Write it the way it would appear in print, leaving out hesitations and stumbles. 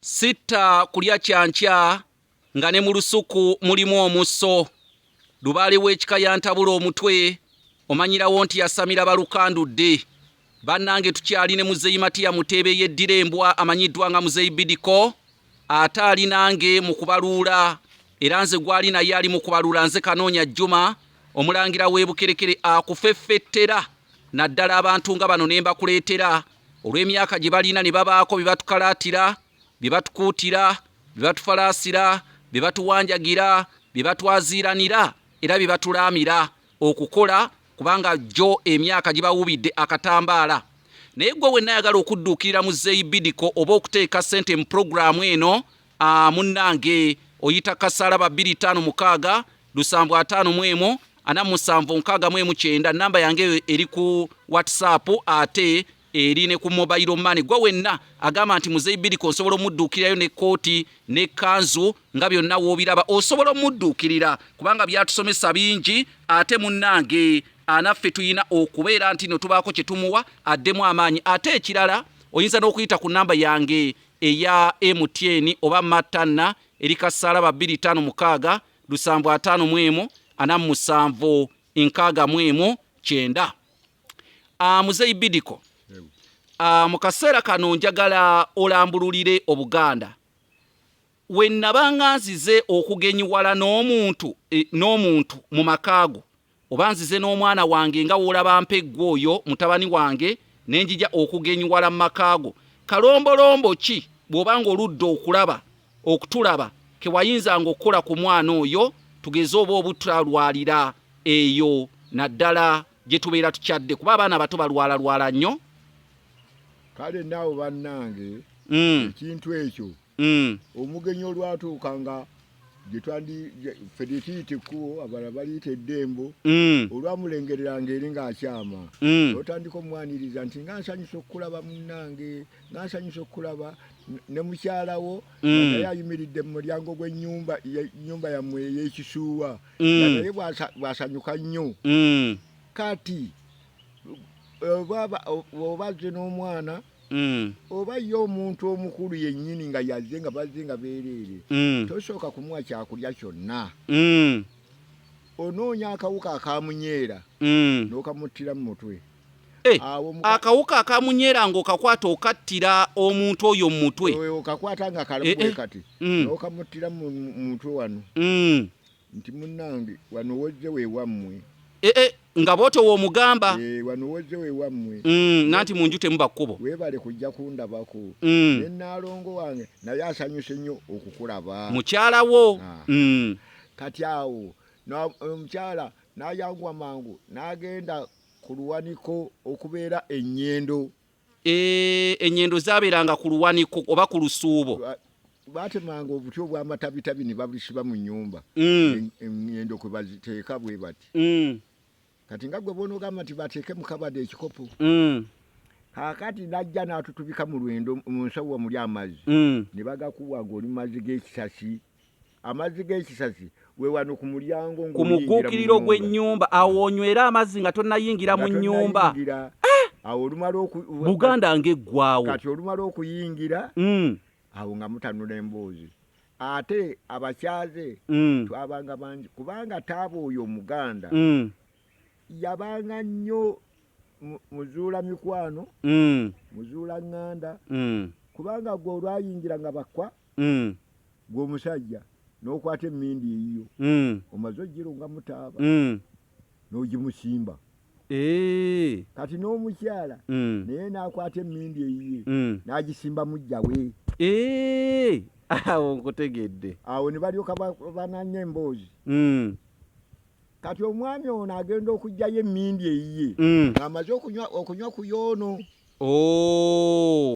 Sitta kulya kyankya nga ne mu lusuku mulimu omusso. Lubaale w'ekika yantabula omutwe omanyirawo nti yasamira balukandudde. Bannange tukyali ne Muzeeyi Matiya Muteebe yeddira embwa amanyiddwa nga Muzeeyi Bidico ate ali nange mu kubaluula era nze gwali naye ali mu kubaluula nze Kanoonya Juma omulangira w'e Bukerekere akufeffettera naddala abantu nga bano ne mbakuleetera olw'emyaka gye balina ne babaako bye batukalaatira bye batukuutira bye batufalaasira bye batuwanjagira bye batwaziiranira era bye batulaamira okukola kubanga jjo emyaka gibawubidde akatambaala. Naye gwe wenna ayagala okudduukirira Muzeeyi Bidico oba okuteeka ssente mu puroguraamu eno munnange oyita kasaalaba 256 751 479 namba yange eri ku WhatsApp ate eri ne ku mobile money. Gwe wenna agamba nti Muzeeyi Bidico osobola omudduukirirayo ne kooti ne kanzu nga byonna woobiraba osobola omudduukirira kubanga byatusomesa bingi ate munnange anaffe tuyina okubeera nti no tubaako kye tumuwa addemu amaanyi. Ate ekirala oyinza n'okuyita ku namba yange eya MTN oba matana eri kasaalaba 256 751 479. Muzeeyi Bidico mu kaseera kano njagala olambululire Obuganda. We nabanga nzize okugenyiwala n'omuntu mu makaago oba nzize n'omwana wange nga woolaba mpeggwa oyo mutabani wange ne njija okugenyiwala mu makaago, kalombolombo ki bw'obanga oludde okutulaba ke wayinzanga okukola ku mwana oyo tugeze oba obutalwalira eyo naddala gye tubeera tukyadde kuba abaana bato balwala nnyo. Kale naawe bannange ekintu ekyo omugenyi olwatuukanga ffe tuyita ekkubo abalala baliyita eddembo olwamulengereranga eri ng'akyama otandika omwaniriza nti nga nsanyusa okukulaba munnange nga nsanyusa okukulaba ne mukyalawo naye ayimiridde mu mulyango gw'ennyumba yammwe ey'ekisuuwa naye bw'asanyuka nnyo. Kati obazze n'omwana oba ye omuntu omukulu yennyini nga yazze nga bazze nga beereere tosooka kumuwa kyakulya kyonna onoonya akawuka akamunyeera n'okamuttira mu mutwe. Akawuka akamunyeera ng'okakwata okattira omuntu oyo mu mutwe okakwata nga kalabwe kati n'okamuttira mu mutwe wano nti munnange wano wozze weewammwe nga bw'otyo w'omugamba wano wozze weewammwe nanti mu nju temuba kkubo weebale kujja kundabako ne nnaalongo wange naye asanyuse nnyo okukulaba mukyala wo. Kati awo omukyala n'ayanguwa mangu n'agenda ku luwaniko okubeera ennyendo. Ennyendo zaabeeranga ku luwaniko oba ku lusuubo baatemanga obuti obw'amatabitabi ne babisiba mu nnyumba ennyendo kwe baziteeka bwe bati. Kati nga gwe boonogamba nti bateeke mu kabada ekikopo kaakati najja n'atutubika mu lwendo mu nsawo muli amazzi ne bagakuwa ng'oli mazzi g'ekisasi. Amazzi g'ekisasi we wano ku mulyango ku muguukiriro gw'ennyumba awo onywera amazzi nga tonnayingira mu nnyumba. Awo olumala Buganda ng'eggwaawo. Kati olumala okuyingira awo nga mutanula emboozi ate abakyaze twabanga bangi kubanga taaba oyo omuganda yabanga nnyo muzuula mikwano muzuula ŋŋanda kubanga gwe olwayingira nga bakwa gwe omusajja n'okwata emmindi eyiyo omaze ogirunga mutaaba n'ogimusimba. Kati n'omukyala naye n'akwata emmindi eyiye n'agisimba mujja we. Awo nkutegedde. Awo ne balyoka bananya emboozi. Kati omwami ono agenda okuggyayo emmindi eyiye ng'amaze okunywa ku yoono.